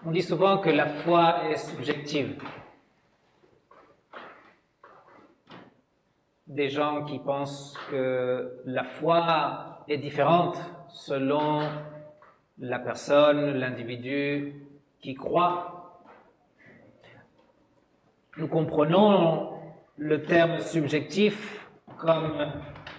On dit souvent que la foi est subjective. Des gens qui pensent que la foi est différente selon la personne, l'individu qui croit. Nous comprenons le terme subjectif comme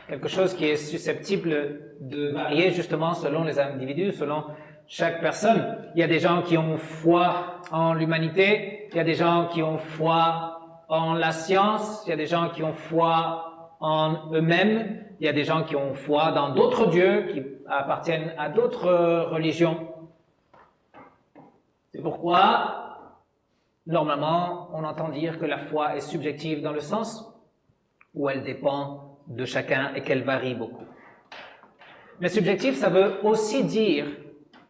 quelque chose qui est susceptible de varier justement selon les individus, selon chaque personne. Il y a des gens qui ont foi en l'humanité, il y a des gens qui ont foi en la science, il y a des gens qui ont foi en eux-mêmes, il y a des gens qui ont foi dans d'autres dieux qui appartiennent à d'autres religions. C'est pourquoi, normalement, on entend dire que la foi est subjective dans le sens où elle dépend de chacun et qu'elle varie beaucoup. Mais subjectif, ça veut aussi dire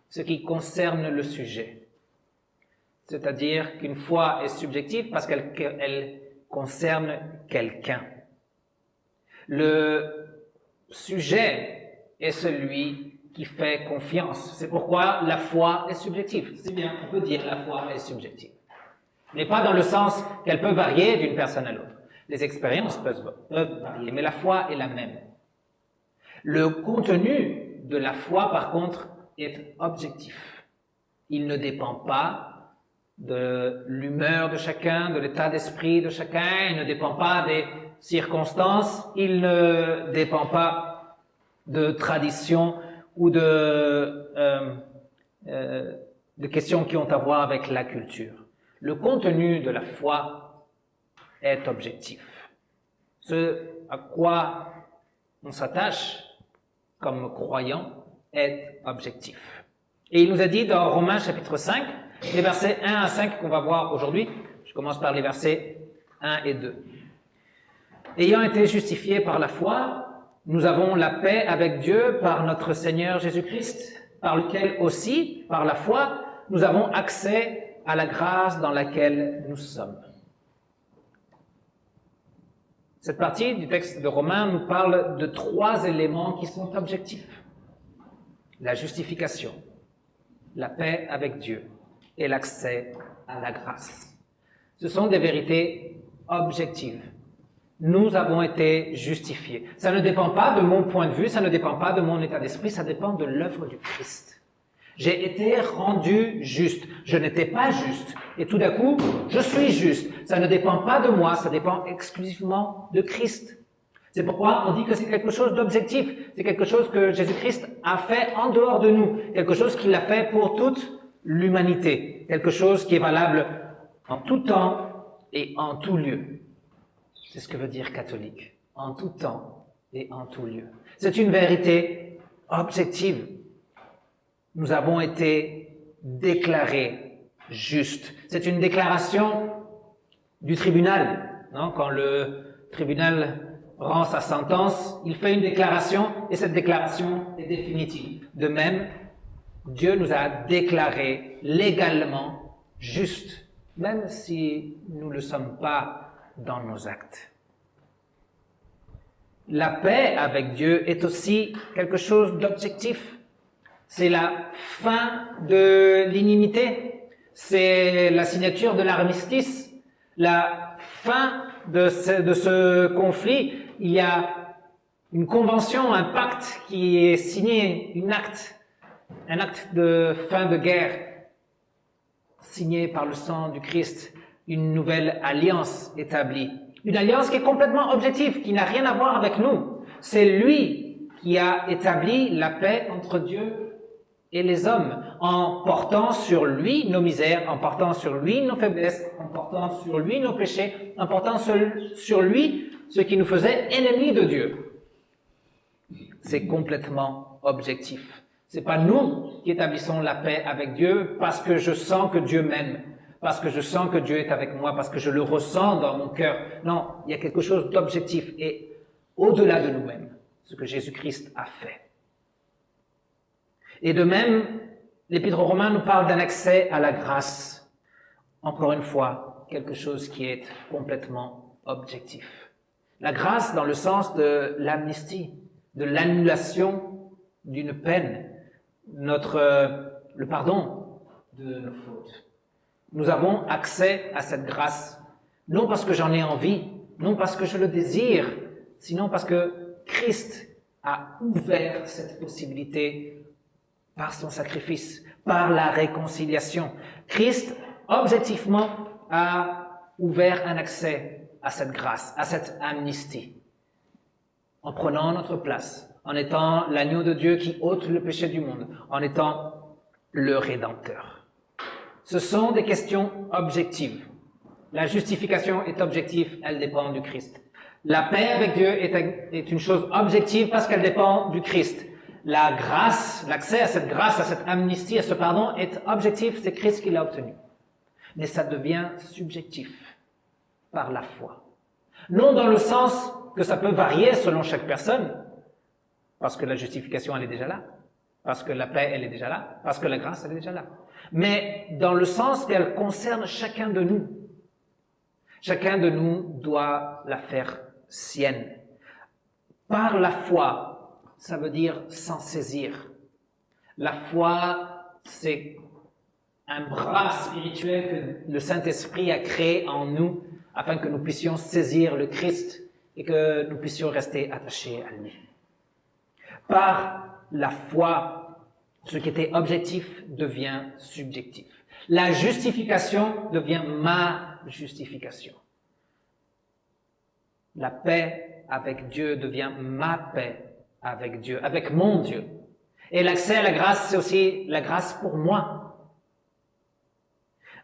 ce qui concerne le sujet. C'est-à-dire qu'une foi est subjective parce qu'elle concerne quelqu'un. Le sujet est celui qui fait confiance. C'est pourquoi la foi est subjective. C'est bien, on peut dire la foi est subjective. Mais pas dans le sens qu'elle peut varier d'une personne à l'autre. Les expériences peuvent varier, mais la foi est la même. Le contenu de la foi, par contre, est objectif. Il ne dépend pas de l'humeur de chacun, de l'état d'esprit de chacun, il ne dépend pas des circonstances, il ne dépend pas de tradition ou de questions qui ont à voir avec la culture. Le contenu de la foi est objectif. Ce à quoi on s'attache comme croyant est objectif. Et il nous a dit dans Romains chapitre 5, les versets 1 à 5 qu'on va voir aujourd'hui, je commence par les versets 1 et 2. Ayant été justifiés par la foi, nous avons la paix avec Dieu par notre Seigneur Jésus-Christ, par lequel aussi, par la foi, nous avons accès à la grâce dans laquelle nous sommes. Cette partie du texte de Romains nous parle de 3 éléments qui sont objectifs. La justification, la paix avec Dieu et l'accès à la grâce. Ce sont des vérités objectives. Nous avons été justifiés. Ça ne dépend pas de mon point de vue, ça ne dépend pas de mon état d'esprit, ça dépend de l'œuvre du Christ. J'ai été rendu juste. Je n'étais pas juste. Et tout d'un coup, je suis juste. Ça ne dépend pas de moi, ça dépend exclusivement de Christ. C'est pourquoi on dit que c'est quelque chose d'objectif. C'est quelque chose que Jésus-Christ a fait en dehors de nous. Quelque chose qu'il a fait pour toute l'humanité. Quelque chose qui est valable en tout temps et en tout lieu. C'est ce que veut dire catholique. En tout temps et en tout lieu. C'est une vérité objective. Nous avons été déclarés justes. C'est une déclaration du tribunal. Non? Quand le tribunal rend sa sentence, il fait une déclaration et cette déclaration est définitive. De même, Dieu nous a déclarés légalement justes, même si nous ne le sommes pas dans nos actes. La paix avec Dieu est aussi quelque chose d'objectif. C'est la fin de l'inimité, c'est la signature de l'armistice, la fin de ce conflit. Il y a une convention, un pacte qui est signé, un acte de fin de guerre signé par le sang du Christ, une nouvelle alliance établie. Une alliance qui est complètement objective, qui n'a rien à voir avec nous. C'est lui qui a établi la paix entre Dieu et les hommes, en portant sur lui nos misères, en portant sur lui nos faiblesses, en portant sur lui nos péchés, en portant sur lui ce qui nous faisait ennemis de Dieu. C'est complètement objectif. C'est pas nous qui établissons la paix avec Dieu parce que je sens que Dieu m'aime, parce que je sens que Dieu est avec moi, parce que je le ressens dans mon cœur. Non, il y a quelque chose d'objectif et au-delà de nous-mêmes, ce que Jésus-Christ a fait. Et de même, l'Épître aux Romains nous parle d'un accès à la grâce. Encore une fois, quelque chose qui est complètement objectif. La grâce dans le sens de l'amnistie, de l'annulation d'une peine, le pardon de nos fautes. Nous avons accès à cette grâce, non parce que j'en ai envie, non parce que je le désire, sinon parce que Christ a ouvert cette possibilité par son sacrifice, par la réconciliation. Christ, objectivement, a ouvert un accès à cette grâce, à cette amnistie, en prenant notre place, en étant l'agneau de Dieu qui ôte le péché du monde, en étant le Rédempteur. Ce sont des questions objectives. La justification est objective, elle dépend du Christ. La paix avec Dieu est une chose objective parce qu'elle dépend du Christ. La grâce, l'accès à cette grâce, à cette amnistie, à ce pardon est objectif, c'est Christ qui l'a obtenu. Mais ça devient subjectif par la foi. Non dans le sens que ça peut varier selon chaque personne, parce que la justification, elle est déjà là, parce que la paix, elle est déjà là, parce que la grâce, elle est déjà là. Mais dans le sens qu'elle concerne chacun de nous. Chacun de nous doit la faire sienne. Par la foi, ça veut dire s'en saisir. La foi, c'est un bras spirituel que le Saint-Esprit a créé en nous afin que nous puissions saisir le Christ et que nous puissions rester attachés à lui. Par la foi, ce qui était objectif devient subjectif. La justification devient ma justification. La paix avec Dieu devient ma paix avec Dieu, avec mon Dieu. Et l'accès à la grâce, c'est aussi la grâce pour moi.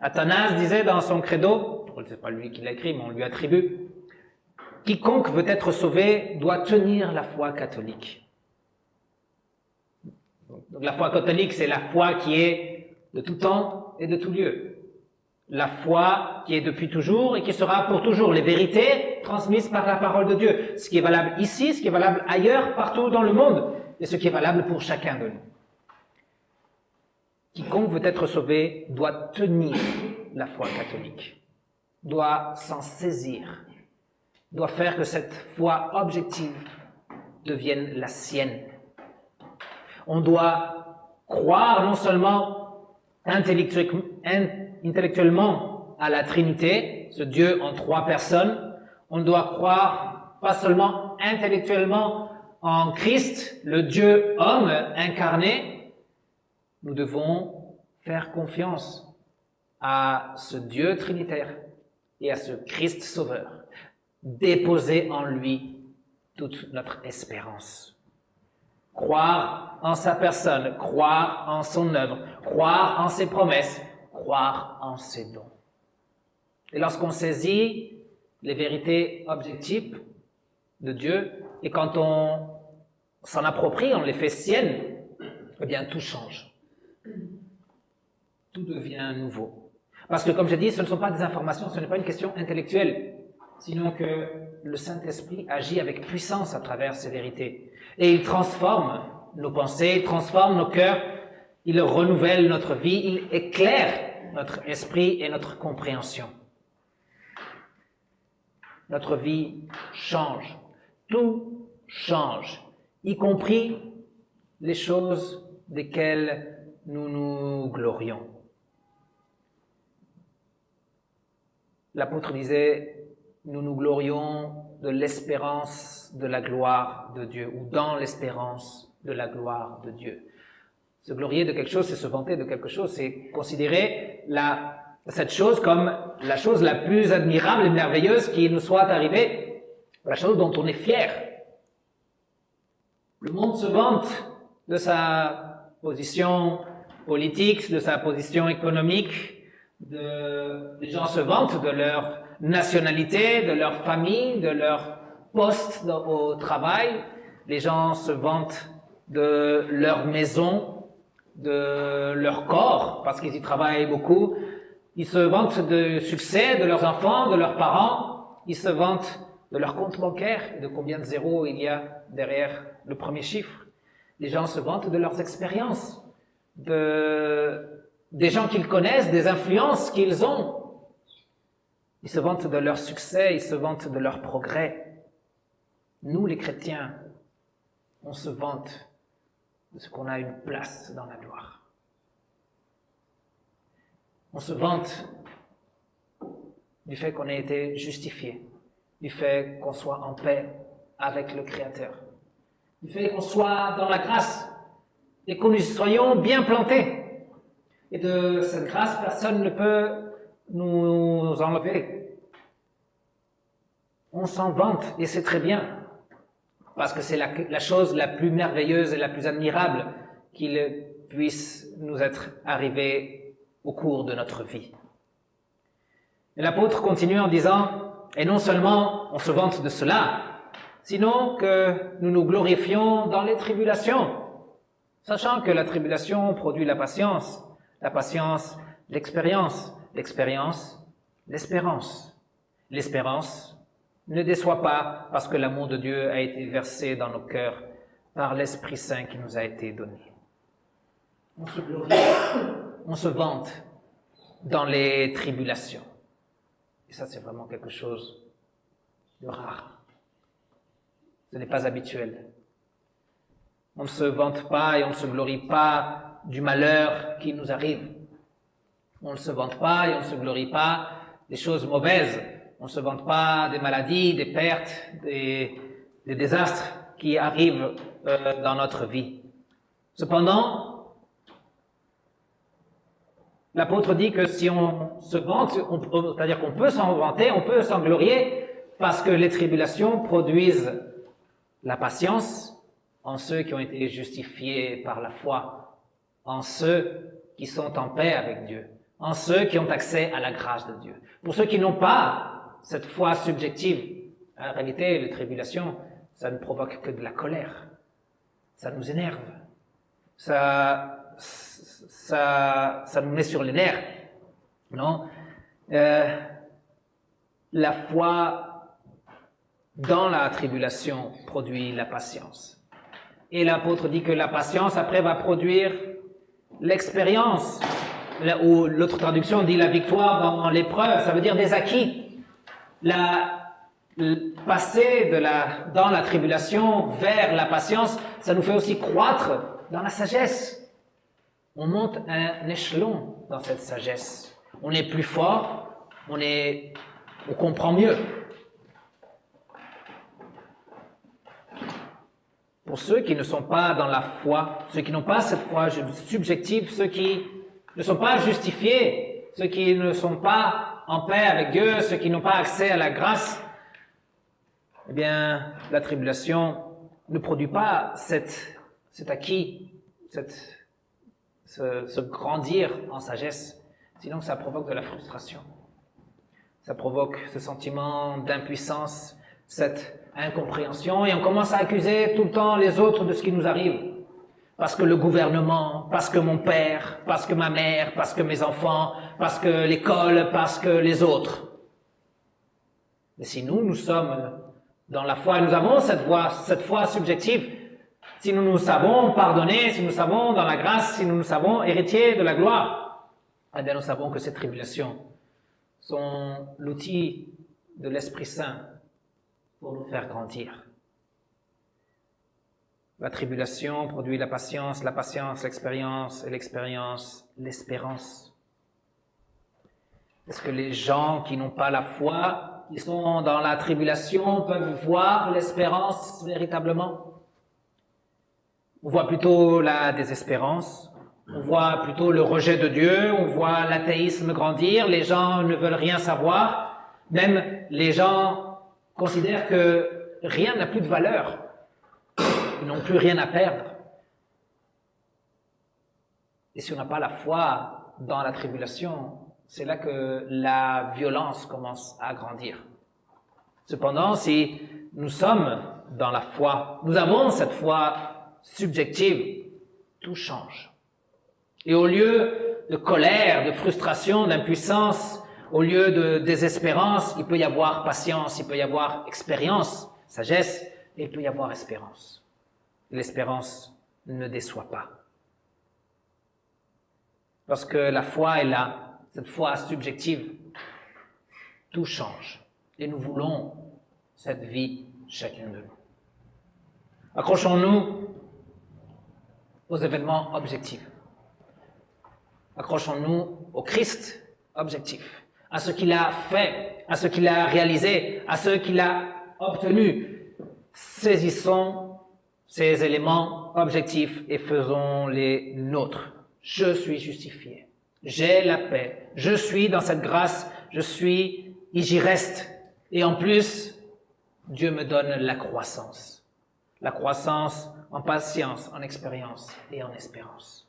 Athanase disait dans son credo, ce n'est pas lui qui l'a écrit, mais on lui attribue, « Quiconque veut être sauvé doit tenir la foi catholique. » Donc la foi catholique, c'est la foi qui est de tout temps et de tout lieu. La foi qui est depuis toujours et qui sera pour toujours. Les vérités transmises par la parole de Dieu. Ce qui est valable ici, ce qui est valable ailleurs, partout dans le monde. Et ce qui est valable pour chacun de nous. Quiconque veut être sauvé doit tenir la foi catholique. Doit s'en saisir. Doit faire que cette foi objective devienne la sienne. On doit croire non seulement intellectuellement à la Trinité, ce Dieu en 3 personnes, on doit croire pas seulement intellectuellement en Christ, le Dieu homme incarné, nous devons faire confiance à ce Dieu trinitaire et à ce Christ sauveur, déposer en lui toute notre espérance. Croire en sa personne, croire en son œuvre, croire en ses promesses, croire en ses dons. Et lorsqu'on saisit les vérités objectives de Dieu, et quand on s'en approprie, on les fait siennes, eh bien tout change. Tout devient nouveau. Parce que comme je dis, ce ne sont pas des informations, ce n'est pas une question intellectuelle, sinon que le Saint-Esprit agit avec puissance à travers ces vérités. Et il transforme nos pensées, il transforme nos cœurs, il renouvelle notre vie, il éclaire notre esprit et notre compréhension. Notre vie change, tout change, y compris les choses desquelles nous nous glorions. L'apôtre disait, nous nous glorions de l'espérance de la gloire de Dieu, ou dans l'espérance de la gloire de Dieu. Se glorier de quelque chose, c'est se vanter de quelque chose, c'est considérer cette chose comme la chose la plus admirable et merveilleuse qui nous soit arrivée, la chose dont on est fier. Le monde se vante de sa position politique, de sa position économique, les gens se vantent de leur nationalité, de leur famille, de leur poste au travail. Les gens se vantent de leur maison, de leur corps, parce qu'ils y travaillent beaucoup. Ils se vantent du succès de leurs enfants, de leurs parents. Ils se vantent de leur compte bancaire et de combien de zéros il y a derrière le premier chiffre. Les gens se vantent de leurs expériences, des gens qu'ils connaissent, des influences qu'ils ont. Ils se vantent de leur succès, ils se vantent de leur progrès. Nous, les chrétiens, on se vante de ce qu'on a une place dans la gloire. On se vante du fait qu'on ait été justifié, du fait qu'on soit en paix avec le Créateur, du fait qu'on soit dans la grâce et que nous soyons bien plantés. Et de cette grâce, personne ne peut nous enlever. On s'en vante et c'est très bien, parce que c'est la chose la plus merveilleuse et la plus admirable qu'il puisse nous être arrivé au cours de notre vie. Et l'apôtre continue en disant, et non seulement on se vante de cela, sinon que nous nous glorifions dans les tribulations, sachant que la tribulation produit la patience, l'expérience, l'expérience, l'espérance. L'espérance ne déçoit pas parce que l'amour de Dieu a été versé dans nos cœurs par l'Esprit Saint qui nous a été donné. On se glorifie, on se vante dans les tribulations. Et ça, c'est vraiment quelque chose de rare. Ce n'est pas habituel. On ne se vante pas et on ne se glorie pas du malheur qui nous arrive. On ne se vante pas et on ne se glorie pas des choses mauvaises. On ne se vante pas des maladies, des pertes, des désastres qui arrivent dans notre vie. Cependant, l'apôtre dit que si on se vante, c'est-à-dire qu'on peut s'en vanter, on peut s'en glorier, parce que les tribulations produisent la patience en ceux qui ont été justifiés par la foi, en ceux qui sont en paix avec Dieu, en ceux qui ont accès à la grâce de Dieu. Pour ceux qui n'ont pas cette foi subjective, en réalité, les tribulations, ça ne provoque que de la colère. Ça nous énerve. Ça nous met sur les nerfs. Non? La foi dans la tribulation produit la patience. Et l'apôtre dit que la patience, après, va produire l'expérience. Ou l'autre traduction dit la victoire dans l'épreuve. Ça veut dire des acquis. Passer dans la tribulation vers la patience, ça nous fait aussi croître dans la sagesse. On monte un échelon dans cette sagesse. On est plus fort, on comprend mieux. Pour ceux qui ne sont pas dans la foi, ceux qui n'ont pas cette foi subjective, ceux qui ne sont pas justifiés, ceux qui ne sont pas en paix avec Dieu, ceux qui n'ont pas accès à la grâce, eh bien, la tribulation ne produit pas cet acquis, ce grandir en sagesse, sinon ça provoque de la frustration. Ça provoque ce sentiment d'impuissance, cette incompréhension, et on commence à accuser tout le temps les autres de ce qui nous arrive. Parce que le gouvernement, parce que mon père, parce que ma mère, parce que mes enfants, parce que l'école, parce que les autres. Mais si nous sommes dans la foi, et nous avons cette foi subjective, si nous nous savons pardonner, si nous savons dans la grâce, si nous nous savons héritiers de la gloire, eh bien nous savons que ces tribulations sont l'outil de l'Esprit Saint pour nous faire grandir. La tribulation produit la patience, l'expérience, et l'expérience, l'espérance. Est-ce que les gens qui n'ont pas la foi, qui sont dans la tribulation, peuvent voir l'espérance véritablement? On voit plutôt la désespérance, on voit plutôt le rejet de Dieu, on voit l'athéisme grandir, les gens ne veulent rien savoir, même les gens considèrent que rien n'a plus de valeur. Ils n'ont plus rien à perdre. Et si on n'a pas la foi dans la tribulation, c'est là que la violence commence à grandir. Cependant, si nous sommes dans la foi, nous avons cette foi subjective, tout change. Et au lieu de colère, de frustration, d'impuissance, au lieu de désespérance, il peut y avoir patience, il peut y avoir expérience, sagesse, et il peut y avoir espérance. L'espérance ne déçoit pas. Lorsque la foi est là, cette foi subjective, tout change. Et nous voulons cette vie, chacun de nous. Accrochons-nous aux événements objectifs. Accrochons-nous au Christ objectif, à ce qu'il a fait, à ce qu'il a réalisé, à ce qu'il a obtenu. Saisissons ces éléments objectifs et faisons-les nôtres. Je suis justifié, j'ai la paix, je suis dans cette grâce, et j'y reste. Et en plus, Dieu me donne la croissance en patience, en expérience et en espérance.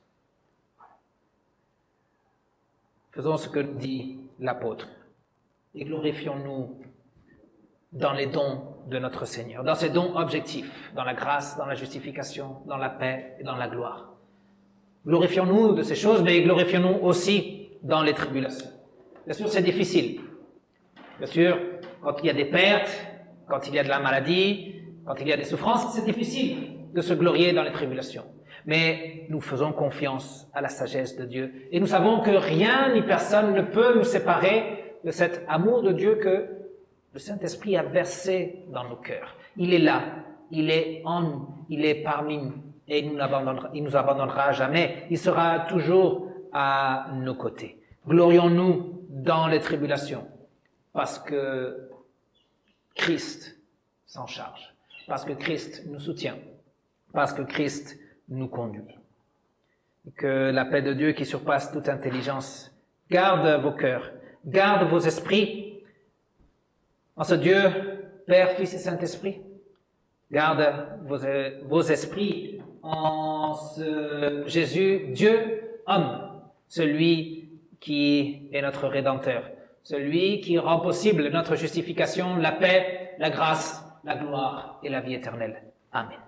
Faisons ce que dit l'apôtre et glorifions-nous dans les dons de notre Seigneur, dans ces dons objectifs, dans la grâce, dans la justification, dans la paix et dans la gloire. Glorifions-nous de ces choses, mais glorifions-nous aussi dans les tribulations. Bien sûr, c'est difficile. Bien sûr, quand il y a des pertes, quand il y a de la maladie, quand il y a des souffrances, c'est difficile de se glorier dans les tribulations. Mais nous faisons confiance à la sagesse de Dieu. Et nous savons que rien ni personne ne peut nous séparer de cet amour de Dieu que le Saint-Esprit a versé dans nos cœurs. Il est là, il est en nous, il est parmi nous. Et il nous abandonnera jamais. Il sera toujours à nos côtés. Glorions-nous dans les tribulations, parce que Christ s'en charge, parce que Christ nous soutient, parce que Christ nous conduit. Et que la paix de Dieu qui surpasse toute intelligence garde vos cœurs, garde vos esprits en ce Dieu, Père, Fils et Saint-Esprit. Garde vos esprits en ce Jésus, Dieu, homme, celui qui est notre Rédempteur, celui qui rend possible notre justification, la paix, la grâce, la gloire et la vie éternelle. Amen.